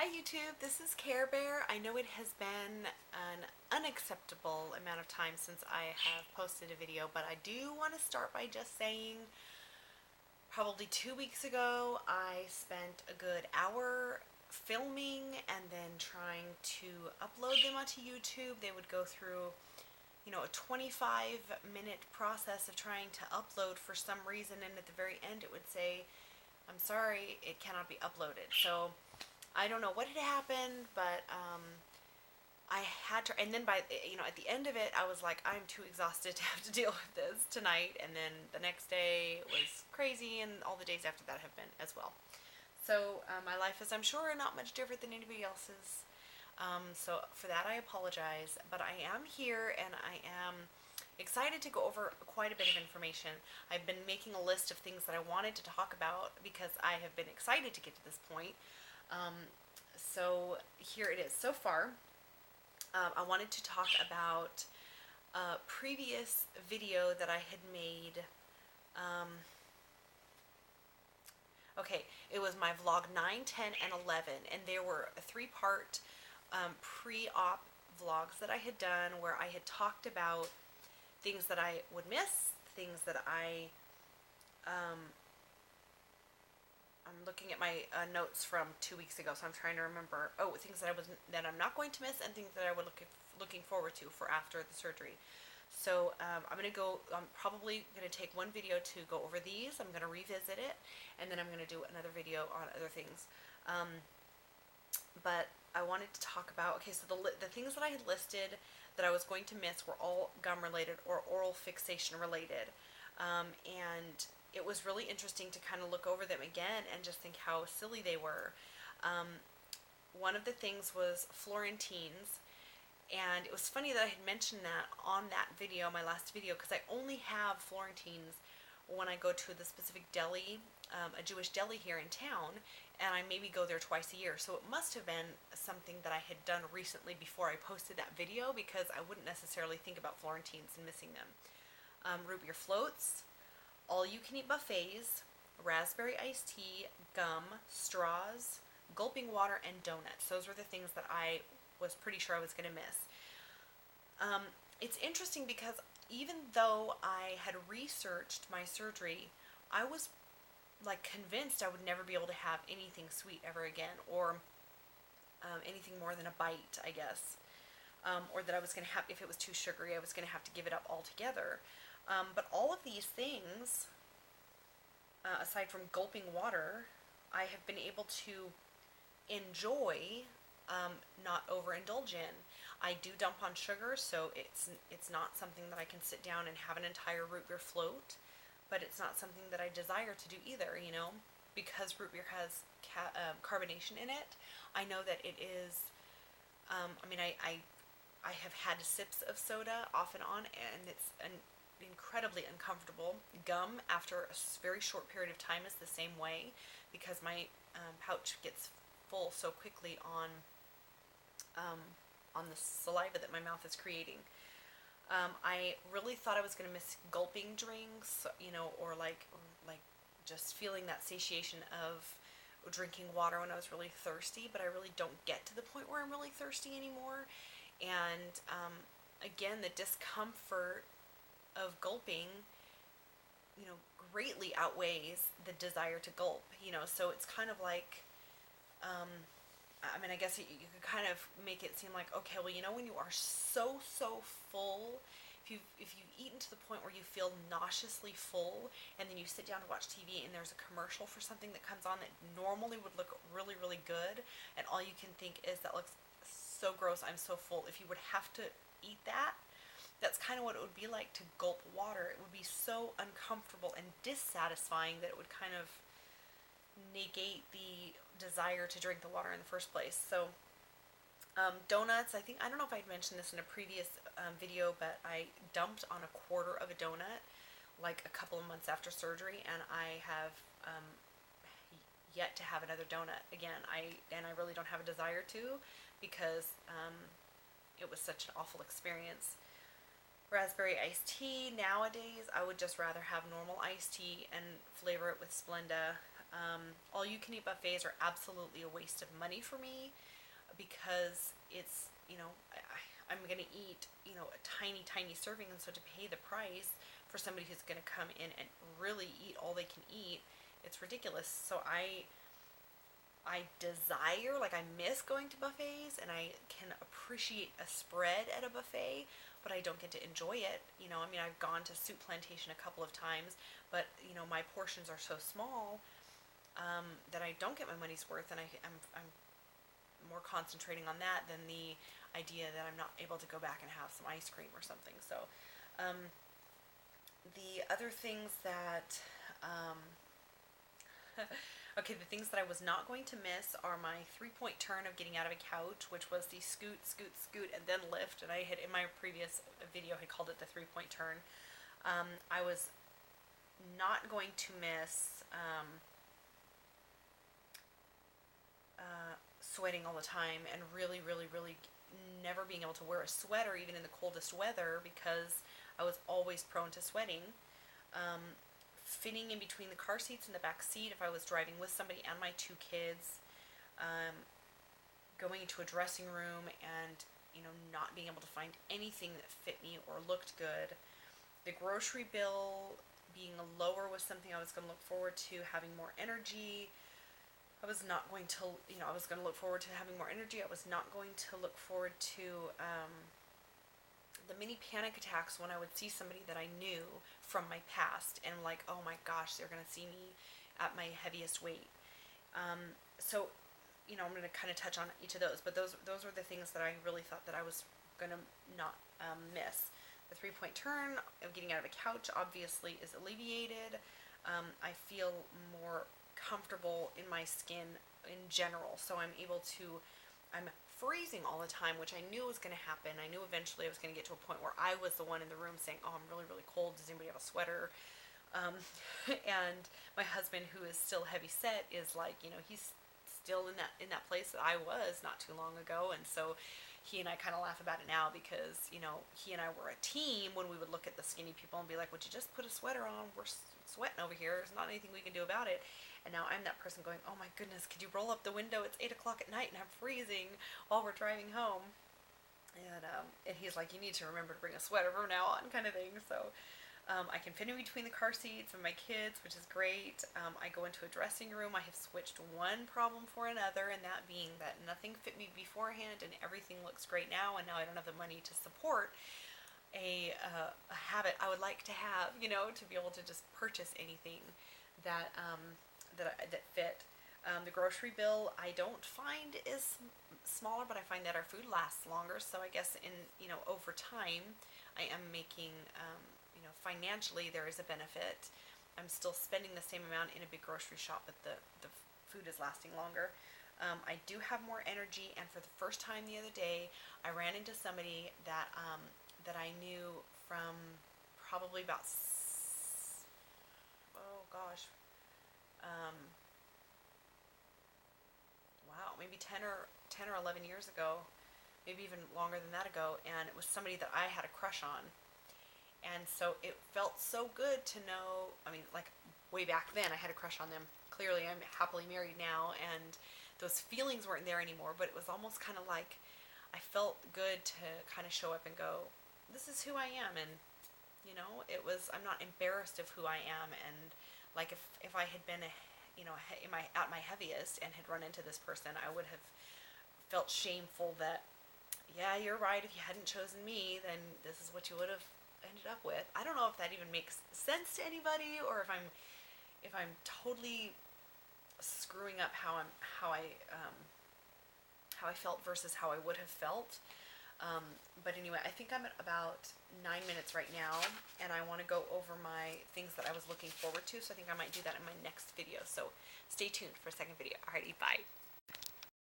Hi YouTube, this is Care Bear. I know it has been an unacceptable amount of time since I have posted a video, but I do want to start by just saying probably 2 weeks ago I spent a good hour filming and then trying to upload them onto YouTube. They would go through, a 25-minute process of trying to upload for some reason, and at the very end it would say, "I'm sorry, it cannot be uploaded." So I don't know what had happened, but I had to, and then at the end of it, I was like, I'm too exhausted to have to deal with this tonight. And then the next day was crazy, and all the days after that have been as well. So my life is, I'm sure, not much different than anybody else's. So for that, I apologize, but I am here and I am excited to go over quite a bit of information. I've been making a list of things that I wanted to talk about because I have been excited to get to this point. So here it is. So far, I wanted to talk about a previous video that I had made. Okay, it was my vlog 9, 10, and 11, and there were a three-part pre-op vlogs that I had done where I had talked about things that I would miss, things that I'm looking at my notes from 2 weeks ago, so I'm trying to remember. Oh, things that I'm not going to miss, and things that I would looking forward to for after the surgery. So I'm probably going to take one video to go over these. I'm going to revisit it, and then I'm going to do another video on other things. But I wanted to talk about, okay, so the things that I had listed that I was going to miss were all gum related or oral fixation related. And it was really interesting to kind of look over them again and just think how silly they were. One of the things was Florentines, and it was funny that I had mentioned that on that video, my last video, because I only have Florentines when I go to the specific deli, a Jewish deli here in town, and I maybe go there twice a year. So it must have been something that I had done recently before I posted that video, because I wouldn't necessarily think about Florentines and missing them. Root beer floats, all-you-can-eat buffets, raspberry iced tea, gum, straws, gulping water, and donuts. Those were the things that I was pretty sure I was going to miss. It's interesting because even though I had researched my surgery, I was like convinced I would never be able to have anything sweet ever again, or anything more than a bite, I guess. Or that I was going to have, if it was too sugary, I was going to have to give it up altogether. But all of these things, aside from gulping water, I have been able to enjoy, not overindulge in. I do dump on sugar, so it's not something that I can sit down and have an entire root beer float, but it's not something that I desire to do either, because root beer has carbonation in it. I know that it is, I have had sips of soda off and on, and it's incredibly uncomfortable. Gum, after a very short period of time, is the same way, because my pouch gets full so quickly on the saliva that my mouth is creating. I really thought I was going to miss gulping drinks, or like just feeling that satiation of drinking water when I was really thirsty, but I really don't get to the point where I'm really thirsty anymore. And again, the discomfort of gulping, greatly outweighs the desire to gulp, so it's kind of like, I guess you could kind of make it seem like, okay, well, when you are so full, if you've eaten to the point where you feel nauseously full, and then you sit down to watch TV and there's a commercial for something that comes on that normally would look really, really good, and all you can think is, that looks so gross, I'm so full. If you would have to eat that, that's kind of what it would be like to gulp water. It would be so uncomfortable and dissatisfying that it would kind of negate the desire to drink the water in the first place. So donuts, I don't know if I'd mentioned this in a previous video, but I dumped on a quarter of a donut like a couple of months after surgery, and I have yet to have another donut again. I really don't have a desire to, because it was such an awful experience. Raspberry iced tea, nowadays I would just rather have normal iced tea and flavor it with Splenda. All you can eat buffets are absolutely a waste of money for me, because it's, I'm going to eat, a tiny, tiny serving. And so to pay the price for somebody who's going to come in and really eat all they can eat, it's ridiculous. So I desire, like, I miss going to buffets, and I can appreciate a spread at a buffet, but I don't get to enjoy it. I mean, I've gone to Soup Plantation a couple of times, but, my portions are so small, that I don't get my money's worth, and I'm more concentrating on that than the idea that I'm not able to go back and have some ice cream or something. So, the other things that, okay, the things that I was not going to miss are my 3-point turn of getting out of a couch, which was the scoot, scoot, scoot, and then lift. And I had, in my previous video, had called it the 3-point turn. I was not going to miss sweating all the time, and really, really, really never being able to wear a sweater even in the coldest weather, because I was always prone to sweating. Fitting in between the car seats and the back seat if I was driving with somebody and my 2 kids. Going into a dressing room and, not being able to find anything that fit me or looked good. The grocery bill being lower was something I was going to look forward to, having more energy. I was not going to, I was going to look forward to having more energy. I was not going to look forward to the mini panic attacks when I would see somebody that I knew from my past, and like, oh my gosh, they're going to see me at my heaviest weight. So, I'm going to kind of touch on each of those, but those are the things that I really thought that I was going to not miss. The 3-point turn of getting out of a couch obviously is alleviated. I feel more comfortable in my skin in general, so I'm freezing all the time, which I knew was going to happen. I knew eventually I was going to get to a point where I was the one in the room saying, oh, I'm really, really cold. Does anybody have a sweater? And my husband, who is still heavy set, is like, he's still in that place that I was not too long ago. And so he and I kind of laugh about it now, because, he and I were a team when we would look at the skinny people and be like, would you just put a sweater on? We're sweating over here. There's not anything we can do about it. And now I'm that person going, oh my goodness, could you roll up the window? It's 8 o'clock at night and I'm freezing while we're driving home. And he's like, you need to remember to bring a sweater from now on, kind of thing. So I can fit in between the car seats of my kids, which is great. I go into a dressing room. I have switched one problem for another, and that being that nothing fit me beforehand and everything looks great now, and now I don't have the money to support a habit I would like to have, to be able to just purchase anything that that fit. The grocery bill I don't find is smaller, but I find that our food lasts longer. So I guess in over time, I am making financially there is a benefit. I'm still spending the same amount in a big grocery shop, but the food is lasting longer. I do have more energy, and for the first time the other day, I ran into somebody that that I knew from probably about wow, maybe 10 or 11 years ago, maybe even longer than that ago, and it was somebody that I had a crush on. And so it felt so good to know, I mean, like, way back then I had a crush on them. Clearly I'm happily married now, and those feelings weren't there anymore, but it was almost kind of like I felt good to kind of show up and go, this is who I am. And it was, I'm not embarrassed of who I am. And like, if I had been at my heaviest and had run into this person, I would have felt shameful that, yeah, you're right, if you hadn't chosen me, then this is what you would have ended up with. I don't know if that even makes sense to anybody, or if I'm totally screwing up how I felt versus how I would have felt. But anyway, I think I'm at about 9 minutes right now, and I want to go over my things that I was looking forward to, so I think I might do that in my next video. So stay tuned for a second video. Alrighty, bye.